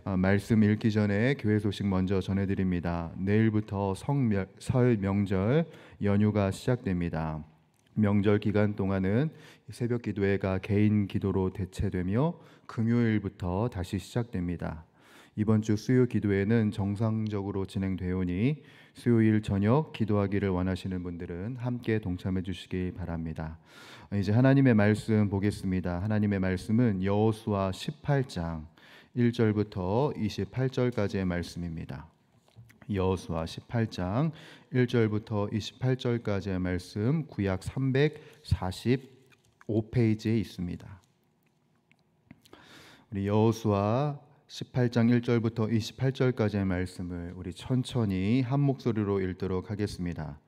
말씀 읽기 전에 교회 소식 먼저 전해드립니다. 내일부터 설 명절 연휴가 시작됩니다. 명절 기간 동안은 새벽 기도회가 개인 기도로 대체되며 금요일부터 다시 시작됩니다. 이번 주 수요 기도회는 정상적으로 진행되오니 수요일 저녁 기도하기를 원하시는 분들은 함께 동참해 주시기 바랍니다. 이제 하나님의 말씀 보겠습니다. 하나님의 말씀은 여호수아 18장 1절부터 28절까지의 말씀입니다. 여호수아 18장 1절부터 28절까지의 말씀, 구약 345페이지에 있습니다. 우리 여호수아 18장 1절부터 28절까지의 말씀을 우리 천천히 한 목소리로 읽도록 하겠습니다.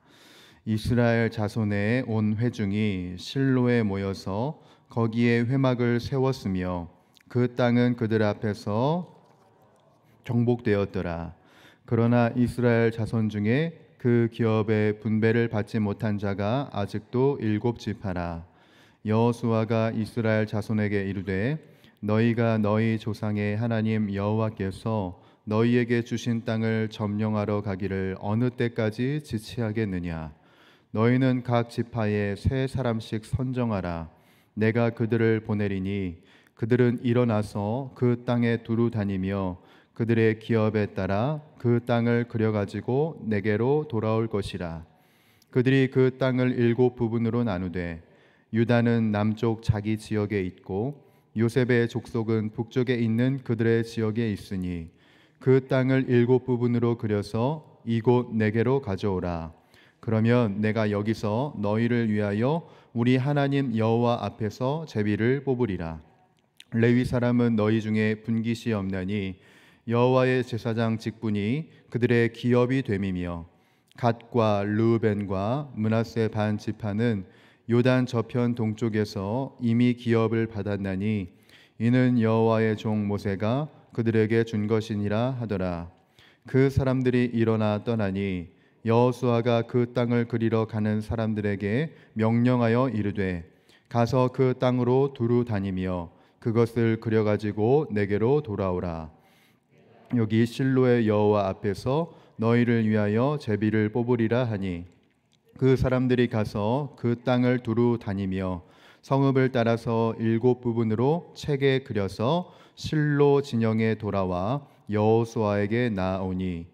이스라엘 자손의 온 회중이 실로에 모여서 거기에 회막을 세웠으며 그 땅은 그들 앞에서 정복되었더라. 그러나 이스라엘 자손 중에 그 기업의 분배를 받지 못한 자가 아직도 7지파라. 여호수아가 이스라엘 자손에게 이르되 너희가 너희 조상의 하나님 여호와께서 너희에게 주신 땅을 점령하러 가기를 어느 때까지 지체하겠느냐. 너희는 각 지파에 3사람씩 선정하라. 내가 그들을 보내리니 그들은 일어나서 그 땅에 두루 다니며 그들의 기업에 따라 그 땅을 그려가지고 내게로 돌아올 것이라. 그들이 그 땅을 7부분으로 나누되 유다는 남쪽 자기 지역에 있고 요셉의 족속은 북쪽에 있는 그들의 지역에 있으니 그 땅을 7부분으로 그려서 이곳 내게로 가져오라. 그러면 내가 여기서 너희를 위하여 우리 하나님 여호와 앞에서 제비를 뽑으리라. 레위 사람은 너희 중에 분깃이 없나니 여호와의 제사장 직분이 그들의 기업이 됨이며 갓과 르우벤과 므낫세 반 지파는 요단 저편 동쪽에서 이미 기업을 받았나니 이는 여호와의 종 모세가 그들에게 준 것이니라 하더라. 그 사람들이 일어나 떠나니 여호수아가 그 땅을 그리러 가는 사람들에게 명령하여 이르되 가서 그 땅으로 두루 다니며 그것을 그려가지고 내게로 돌아오라. 여기 실로의 여호와 앞에서 너희를 위하여 제비를 뽑으리라 하니 그 사람들이 가서 그 땅을 두루 다니며 성읍을 따라서 7부분으로 책에 그려서 실로 진영에 돌아와 여호수아에게 나아오니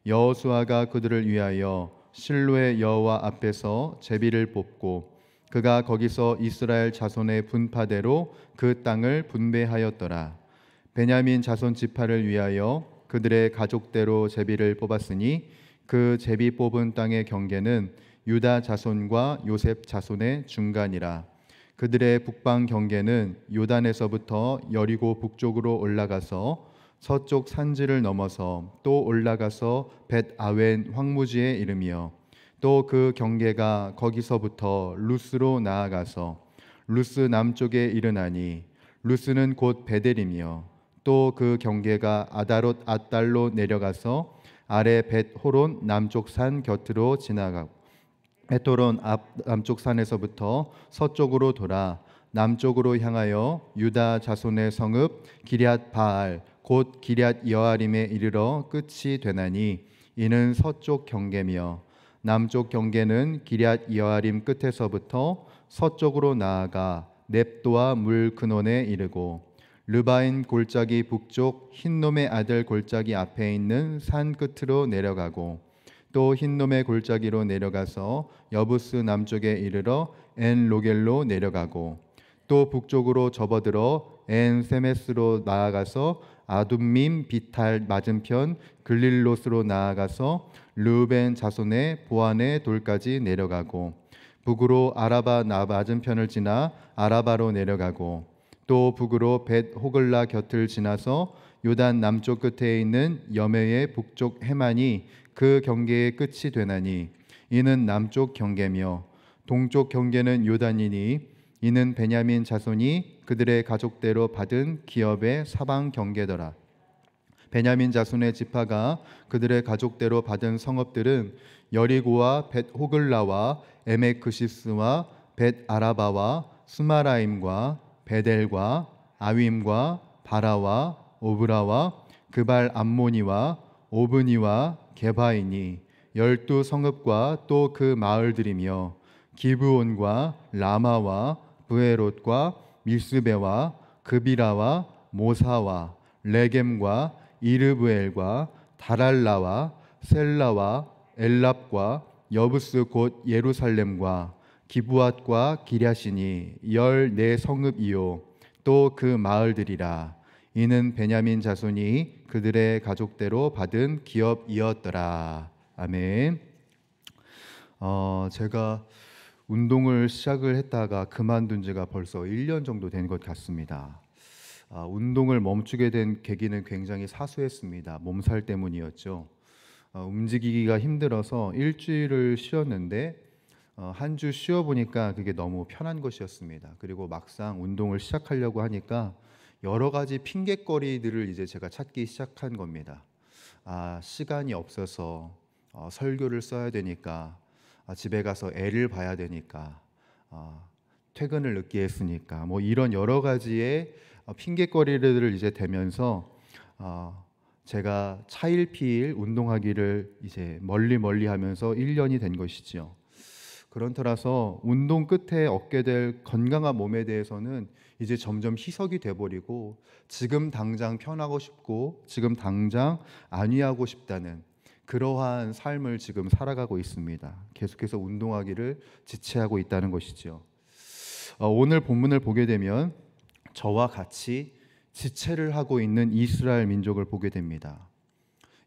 여호수아가 그들을 위하여 실로의 여호와 앞에서 제비를 뽑고 그가 거기서 이스라엘 자손의 분파대로 그 땅을 분배하였더라. 베냐민 자손 지파를 위하여 그들의 가족대로 제비를 뽑았으니 그 제비 뽑은 땅의 경계는 유다 자손과 요셉 자손의 중간이라. 그들의 북방 경계는 요단에서부터 여리고 북쪽으로 올라가서 서쪽 산지를 넘어서 또 올라가서 벳 아웬 황무지에 이르며 또 그 경계가 거기서부터 루스로 나아가서 루스 남쪽에 이르나니 루스는 곧 베델이며 또 그 경계가 아다롯 앗달로 내려가서 아래 벳 호론 남쪽 산 곁으로 지나가고 벳호론 남쪽 산에서부터 서쪽으로 돌아 남쪽으로 향하여 유다 자손의 성읍 기럇 바알 곧 기럇 여아림에 이르러 끝이 되나니 이는 서쪽 경계며 남쪽 경계는 기럇 여아림 끝에서부터 서쪽으로 나아가 넵도아 물 근원에 이르고 르바인 골짜기 북쪽 흰놈의 아들 골짜기 앞에 있는 산 끝으로 내려가고 또 흰놈의 골짜기로 내려가서 여부스 남쪽에 이르러 엔 로겔로 내려가고 또 북쪽으로 접어들어 엔 세메스로 나아가서 아둠밈 비탈 맞은편 글릴롯으로 나아가서 르우벤 자손의 보안의 돌까지 내려가고 북으로 아라바 맞은편을 지나 아라바로 내려가고 또 북으로 벳 호글라 곁을 지나서 요단 남쪽 끝에 있는 여메의 북쪽 해만이 그 경계의 끝이 되나니 이는 남쪽 경계며 동쪽 경계는 요단이니 이는 베냐민 자손이 그들의 가족대로 받은 기업의 사방 경계더라. 베냐민 자손의 지파가 그들의 가족대로 받은 성읍들은 여리고와 벳 호글라와 에메크시스와 벳 아라바와 스마라임과 베델과 아윈과 바라와 오브라와 그발 암모니와 오브니와 게바이니 12성읍과 또 그 마을들이며 기브온과 라마와 브에롯과 밀스베와 그비라와 모사와 레겜과 이르브엘과 다랄라와 셀라와 엘랍과 여부스 곧 예루살렘과 기브앗과 기랴시니 14성읍이요 또 그 마을들이라. 이는 베냐민 자손이 그들의 가족대로 받은 기업이었더라. 아멘. 제가 운동을 시작을 했다가 그만둔 지가 벌써 1년 정도 된 것 같습니다. 운동을 멈추게 된 계기는 굉장히 사소했습니다. 몸살 때문이었죠. 움직이기가 힘들어서 일주일을 쉬었는데 한 주 쉬어보니까 그게 너무 편한 것이었습니다. 그리고 막상 운동을 시작하려고 하니까 여러 가지 핑곗거리들을 이제 제가 찾기 시작한 겁니다. 시간이 없어서 설교를 써야 되니까, 집에 가서 애를 봐야 되니까, 퇴근을 늦게 했으니까, 뭐 이런 여러 가지의 핑곗거리들을 이제 대면서 제가 차일피일 운동하기를 이제 멀리 하면서 1년이 된 것이지요. 그런 터라서 운동 끝에 얻게 될 건강한 몸에 대해서는 이제 점점 희석이 돼버리고, 지금 당장 편하고 싶고 지금 당장 안위하고 싶다는 그러한 삶을 지금 살아가고 있습니다. 계속해서 운동하기를 지체하고 있다는 것이죠. 오늘 본문을 보게 되면 저와 같이 지체를 하고 있는 이스라엘 민족을 보게 됩니다.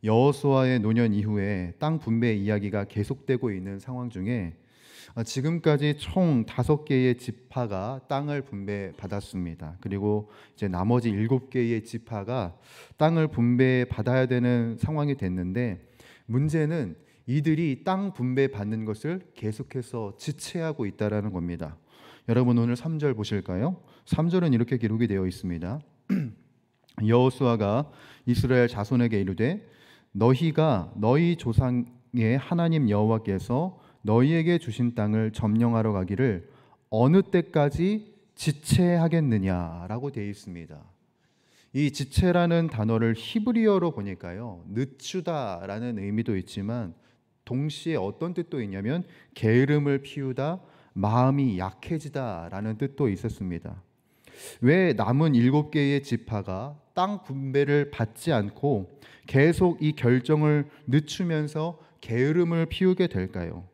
여호수아의 노년 이후에 땅 분배 이야기가 계속되고 있는 상황 중에 지금까지 총 5개의 지파가 땅을 분배받았습니다. 그리고 이제 나머지 7개의 지파가 땅을 분배받아야 되는 상황이 됐는데, 문제는 이들이 땅 분배받는 것을 계속해서 지체하고 있다는 겁니다. 여러분 오늘 3절 보실까요? 3절은 이렇게 기록이 되어 있습니다. 여호수아가 이스라엘 자손에게 이르되 너희가 너희 조상의 하나님 여호와께서 너희에게 주신 땅을 점령하러 가기를 어느 때까지 지체하겠느냐라고 되어 있습니다. 이 지체라는 단어를 히브리어로 보니까요, 늦추다라는 의미도 있지만 동시에 어떤 뜻도 있냐면 게으름을 피우다, 마음이 약해지다라는 뜻도 있었습니다. 왜 남은 7개의 지파가 땅 분배를 받지 않고 계속 이 결정을 늦추면서 게으름을 피우게 될까요?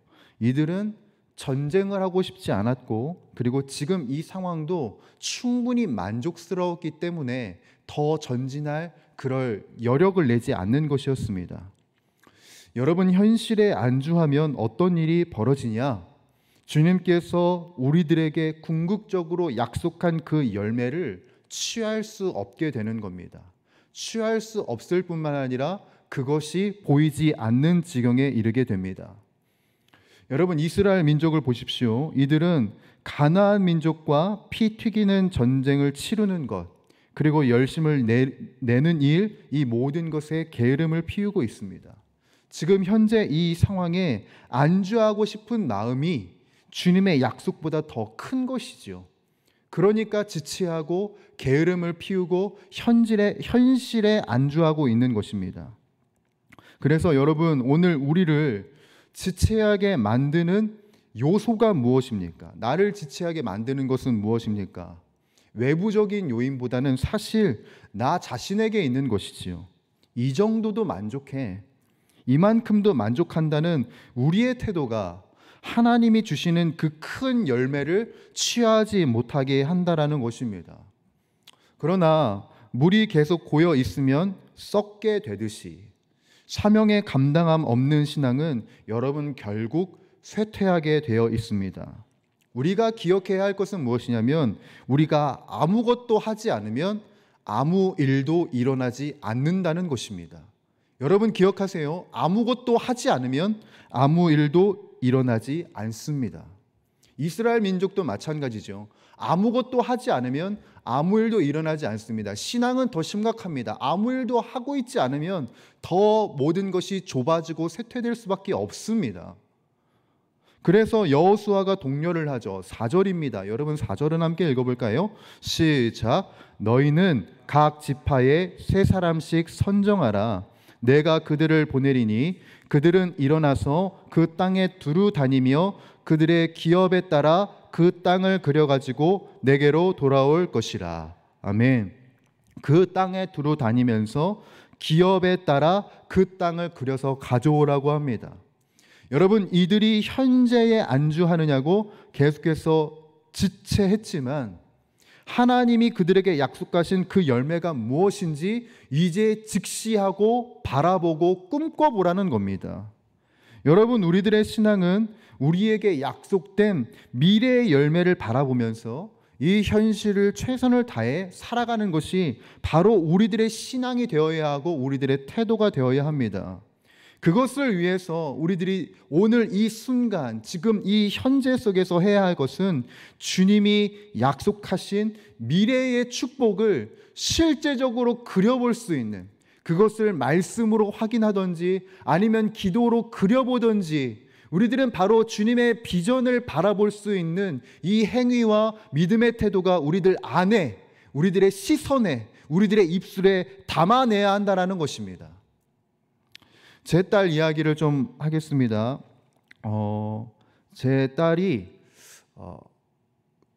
이들은 전쟁을 하고 싶지 않았고, 그리고 지금 이 상황도 충분히 만족스러웠기 때문에 더 전진할 그럴 여력을 내지 않는 것이었습니다. 여러분, 현실에 안주하면 어떤 일이 벌어지냐? 주님께서 우리들에게 궁극적으로 약속한 그 열매를 취할 수 없게 되는 겁니다. 취할 수 없을 뿐만 아니라 그것이 보이지 않는 지경에 이르게 됩니다. 여러분, 이스라엘 민족을 보십시오. 이들은 가나안 민족과 피 튀기는 전쟁을 치르는 것, 그리고 열심을 내는 일, 이 모든 것에 게으름을 피우고 있습니다. 지금 현재 이 상황에 안주하고 싶은 마음이 주님의 약속보다 더 큰 것이죠. 그러니까 지체하고 게으름을 피우고 현실에 안주하고 있는 것입니다. 그래서 여러분, 오늘 우리를 지체하게 만드는 요소가 무엇입니까? 나를 지체하게 만드는 것은 무엇입니까? 외부적인 요인보다는 사실 나 자신에게 있는 것이지요. 이 정도도 만족해, 이만큼도 만족한다는 우리의 태도가 하나님이 주시는 그 큰 열매를 취하지 못하게 한다라는 것입니다. 그러나 물이 계속 고여 있으면 썩게 되듯이 사명에 감당함 없는 신앙은 여러분 결국 쇠퇴하게 되어 있습니다. 우리가 기억해야 할 것은 무엇이냐면, 우리가 아무것도 하지 않으면 아무 일도 일어나지 않는다는 것입니다. 여러분 기억하세요. 아무것도 하지 않으면 아무 일도 일어나지 않습니다. 이스라엘 민족도 마찬가지죠. 아무것도 하지 않으면 아무 일도 일어나지 않습니다. 신앙은 더 심각합니다. 아무 일도 하고 있지 않으면 더 모든 것이 좁아지고 쇠퇴될 수밖에 없습니다. 그래서 여호수아가 독려를 하죠. 4절입니다. 여러분 4절은 함께 읽어볼까요? 시작. 너희는 각 지파에 세 사람씩 선정하라. 내가 그들을 보내리니 그들은 일어나서 그 땅에 두루 다니며 그들의 기업에 따라 그 땅을 그려가지고 내게로 돌아올 것이라. 아멘. 그 땅에 두루 다니면서 기업에 따라 그 땅을 그려서 가져오라고 합니다. 여러분, 이들이 현재에 안주하느냐고 계속해서 지체했지만 하나님이 그들에게 약속하신 그 열매가 무엇인지 이제 직시하고 바라보고 꿈꿔보라는 겁니다. 여러분, 우리들의 신앙은 우리에게 약속된 미래의 열매를 바라보면서 이 현실을 최선을 다해 살아가는 것이 바로 우리들의 신앙이 되어야 하고 우리들의 태도가 되어야 합니다. 그것을 위해서 우리들이 오늘 이 순간, 지금 이 현재 속에서 해야 할 것은 주님이 약속하신 미래의 축복을 실제적으로 그려볼 수 있는, 그것을 말씀으로 확인하든지 아니면 기도로 그려보든지, 우리들은 바로 주님의 비전을 바라볼 수 있는 이 행위와 믿음의 태도가 우리들 안에, 우리들의 시선에, 우리들의 입술에 담아내야 한다는 것입니다. 제 딸 이야기를 좀 하겠습니다. 제 딸이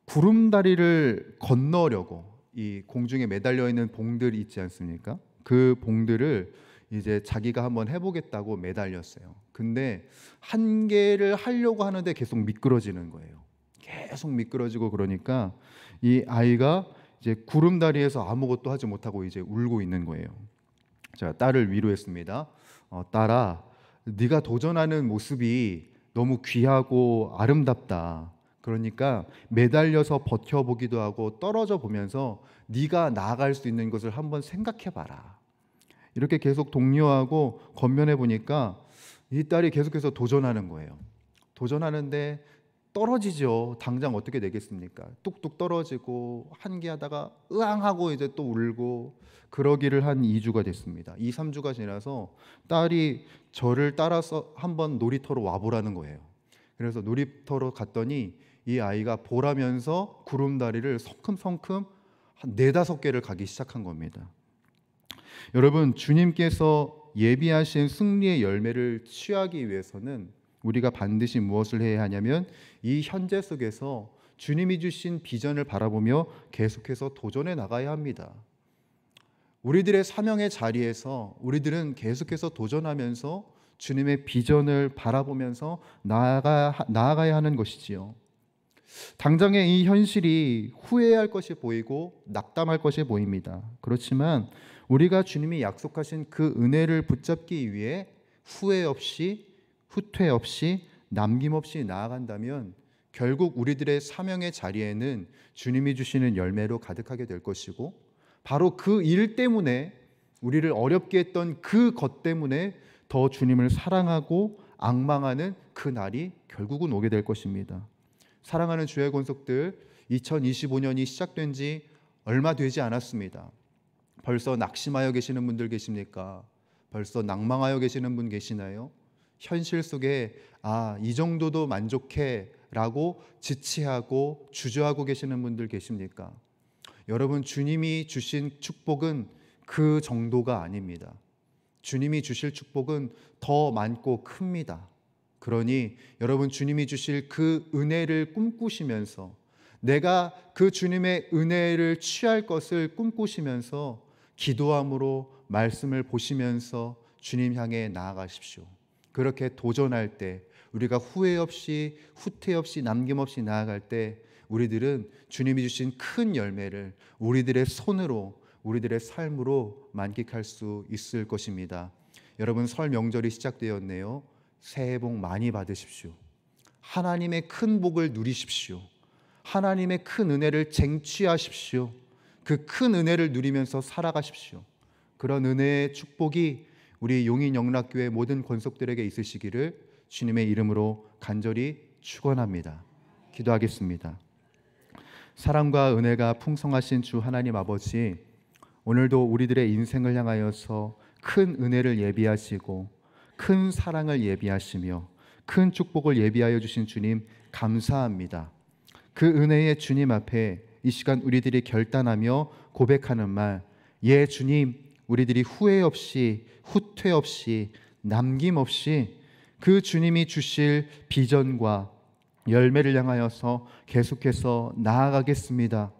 구름다리를 건너려고, 이 공중에 매달려 있는 봉들이 있지 않습니까? 그 봉들을 이제 자기가 한번 해보겠다고 매달렸어요. 근데 한 개를 하려고 하는데 계속 미끄러지는 거예요. 계속 미끄러지고, 그러니까 이 아이가 이제 구름다리에서 아무것도 하지 못하고 이제 울고 있는 거예요. 제가 딸을 위로했습니다. 딸아, 네가 도전하는 모습이 너무 귀하고 아름답다. 그러니까 매달려서 버텨보기도 하고 떨어져 보면서 네가 나아갈 수 있는 것을 한번 생각해봐라. 이렇게 계속 독려하고 권면해 보니까 이 딸이 계속해서 도전하는 거예요. 도전하는데 떨어지죠. 당장 어떻게 되겠습니까? 뚝뚝 떨어지고 한 개 하다가 으앙하고 이제 또 울고, 그러기를 한 2주가 됐습니다. 2, 3주가 지나서 딸이 저를 따라서 한번 놀이터로 와보라는 거예요. 그래서 놀이터로 갔더니 이 아이가 보라면서 구름다리를 성큼성큼 한 4, 5개를 가기 시작한 겁니다. 여러분, 주님께서 예비하신 승리의 열매를 취하기 위해서는 우리가 반드시 무엇을 해야 하냐면 이 현재 속에서 주님이 주신 비전을 바라보며 계속해서 도전해 나가야 합니다. 우리들의 사명의 자리에서 우리들은 계속해서 도전하면서 주님의 비전을 바라보면서 나아가야 하는 것이지요. 당장의 이 현실이 후회할 것이 보이고 낙담할 것이 보입니다. 그렇지만 우리가 주님이 약속하신 그 은혜를 붙잡기 위해 후회 없이, 후퇴 없이, 남김없이 나아간다면 결국 우리들의 사명의 자리에는 주님이 주시는 열매로 가득하게 될 것이고, 바로 그 일 때문에, 우리를 어렵게 했던 그 것 때문에 더 주님을 사랑하고 앙망하는 그 날이 결국은 오게 될 것입니다. 사랑하는 주의 권속들, 2025년이 시작된 지 얼마 되지 않았습니다. 벌써 낙심하여 계시는 분들 계십니까? 벌써 낭망하여 계시는 분 계시나요? 현실 속에 이 정도도 만족해 라고 지치하고 주저하고 계시는 분들 계십니까? 여러분, 주님이 주신 축복은 그 정도가 아닙니다. 주님이 주실 축복은 더 많고 큽니다. 그러니 여러분, 주님이 주실 그 은혜를 꿈꾸시면서, 내가 그 주님의 은혜를 취할 것을 꿈꾸시면서 기도함으로 말씀을 보시면서 주님 향해 나아가십시오. 그렇게 도전할 때, 우리가 후회 없이, 후퇴 없이, 남김없이 나아갈 때 우리들은 주님이 주신 큰 열매를 우리들의 손으로, 우리들의 삶으로 만끽할 수 있을 것입니다. 여러분, 설 명절이 시작되었네요. 새해 복 많이 받으십시오. 하나님의 큰 복을 누리십시오. 하나님의 큰 은혜를 쟁취하십시오. 그 큰 은혜를 누리면서 살아가십시오. 그런 은혜의 축복이 우리 용인영락교회 모든 권속들에게 있으시기를 주님의 이름으로 간절히 축원합니다. 기도하겠습니다. 사랑과 은혜가 풍성하신 주 하나님 아버지, 오늘도 우리들의 인생을 향하여서 큰 은혜를 예비하시고 큰 사랑을 예비하시며 큰 축복을 예비하여 주신 주님 감사합니다. 그 은혜의 주님 앞에 이 시간 우리들이 결단하며 고백하는 말, 예 주님, 우리들이 후회 없이 후퇴 없이 남김없이 그 주님이 주실 비전과 열매를 향하여서 계속해서 나아가겠습니다.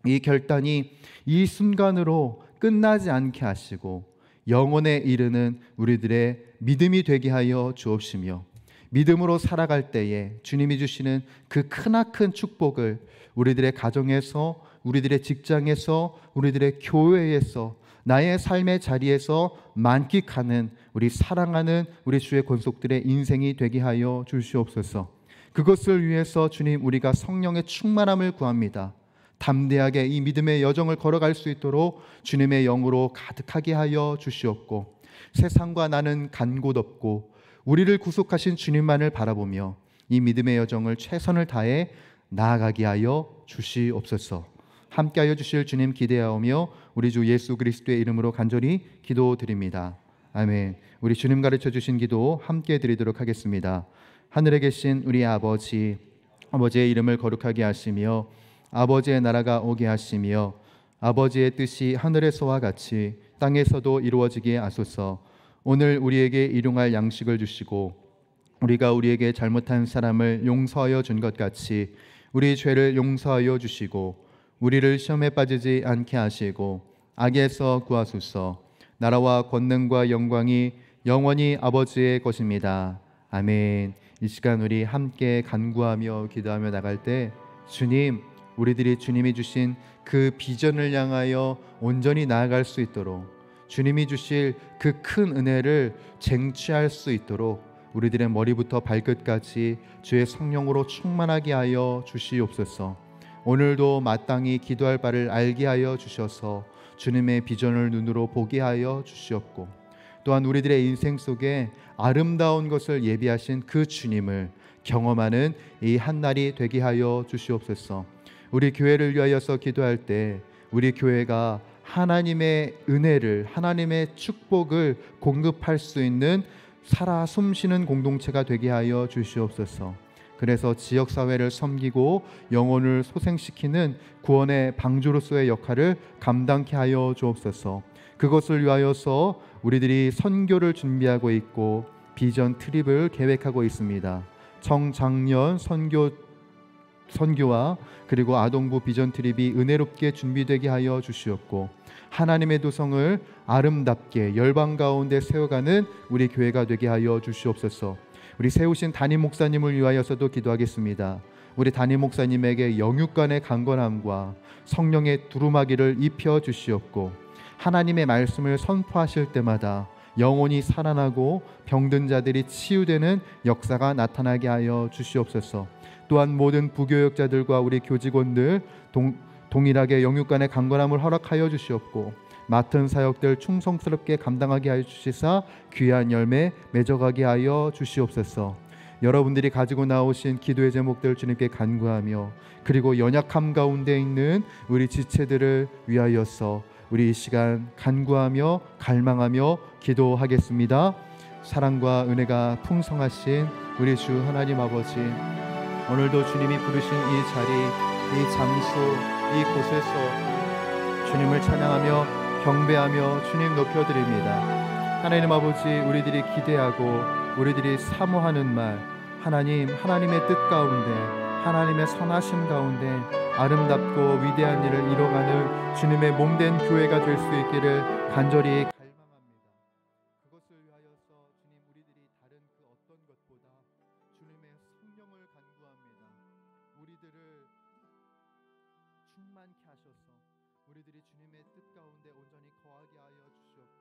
이 결단이 이 순간으로 끝나지 않게 하시고 영원에 이르는 우리들의 믿음이 되게 하여 주옵시며, 믿음으로 살아갈 때에 주님이 주시는 그 크나큰 축복을 우리들의 가정에서, 우리들의 직장에서, 우리들의 교회에서, 나의 삶의 자리에서 만끽하는 우리 사랑하는 우리 주의 권속들의 인생이 되게 하여 주시옵소서. 그것을 위해서 주님, 우리가 성령의 충만함을 구합니다. 담대하게 이 믿음의 여정을 걸어갈 수 있도록 주님의 영으로 가득하게 하여 주시옵고, 세상과 나는 간 곳 없고 우리를 구속하신 주님만을 바라보며 이 믿음의 여정을 최선을 다해 나아가게 하여 주시옵소서. 함께하여 주실 주님 기대하오며 우리 주 예수 그리스도의 이름으로 간절히 기도드립니다. 아멘. 우리 주님 가르쳐 주신 기도 함께 드리도록 하겠습니다. 하늘에 계신 우리 아버지, 아버지의 이름을 거룩하게 하시며 아버지의 나라가 오게 하시며 아버지의 뜻이 하늘에서와 같이 땅에서도 이루어지게 하소서. 오늘 우리에게 일용할 양식을 주시고 우리가 우리에게 잘못한 사람을 용서하여 준 것 같이 우리 죄를 용서하여 주시고 우리를 시험에 빠지지 않게 하시고 악에서 구하소서. 나라와 권능과 영광이 영원히 아버지의 것입니다. 아멘. 이 시간 우리 함께 간구하며 기도하며 나갈 때 주님, 우리들이 주님이 주신 그 비전을 향하여 온전히 나아갈 수 있도록, 주님이 주실 그 큰 은혜를 쟁취할 수 있도록 우리들의 머리부터 발끝까지 주의 성령으로 충만하게 하여 주시옵소서. 오늘도 마땅히 기도할 바를 알게 하여 주셔서 주님의 비전을 눈으로 보게 하여 주시옵고, 또한 우리들의 인생 속에 아름다운 것을 예비하신 그 주님을 경험하는 이 한날이 되게 하여 주시옵소서. 우리 교회를 위하여서 기도할 때 우리 교회가 하나님의 은혜를, 하나님의 축복을 공급할 수 있는 살아 숨쉬는 공동체가 되게 하여 주시옵소서. 그래서 지역사회를 섬기고 영혼을 소생시키는 구원의 방주로서의 역할을 감당케 하여 주옵소서. 그것을 위하여서 우리들이 선교를 준비하고 있고 비전 트립을 계획하고 있습니다. 청장년 선교와 그리고 아동부 비전 트립이 은혜롭게 준비되게 하여 주시옵고, 하나님의 도성을 아름답게 열방 가운데 세워가는 우리 교회가 되게 하여 주시옵소서. 우리 세우신 담임 목사님을 위하여서도 기도하겠습니다. 우리 담임 목사님에게 영육간의 강건함과 성령의 두루마기를 입혀 주시옵고, 하나님의 말씀을 선포하실 때마다 영혼이 살아나고 병든 자들이 치유되는 역사가 나타나게 하여 주시옵소서. 또한 모든 부교역자들과 우리 교직원들 동일하게 영육간의 강건함을 허락하여 주시옵고, 맡은 사역들 충성스럽게 감당하게 하여 주시사 귀한 열매 맺어가게 하여 주시옵소서. 여러분들이 가지고 나오신 기도의 제목들 주님께 간구하며, 그리고 연약함 가운데 있는 우리 지체들을 위하여서 우리 이 시간 간구하며 갈망하며 기도하겠습니다. 사랑과 은혜가 풍성하신 우리 주 하나님 아버지, 오늘도 주님이 부르신 이 자리, 이 장소, 이곳에서 주님을 찬양하며 경배하며 주님 높여드립니다. 하나님 아버지, 우리들이 기대하고 우리들이 사모하는 말, 하나님의 뜻 가운데, 하나님의 선하심 가운데 아름답고 위대한 일을 이뤄가는 주님의 몸된 교회가 될 수 있기를 간절히 갈망합니다. 그것을 위하여서 주님, 우리들이 다른 그 어떤 것보다 주님의 성령을 간구합니다. 우리들을 충만케 하셔서 우리들이 주님의 뜻 가운데 온전히 거하게 하여 주시옵고,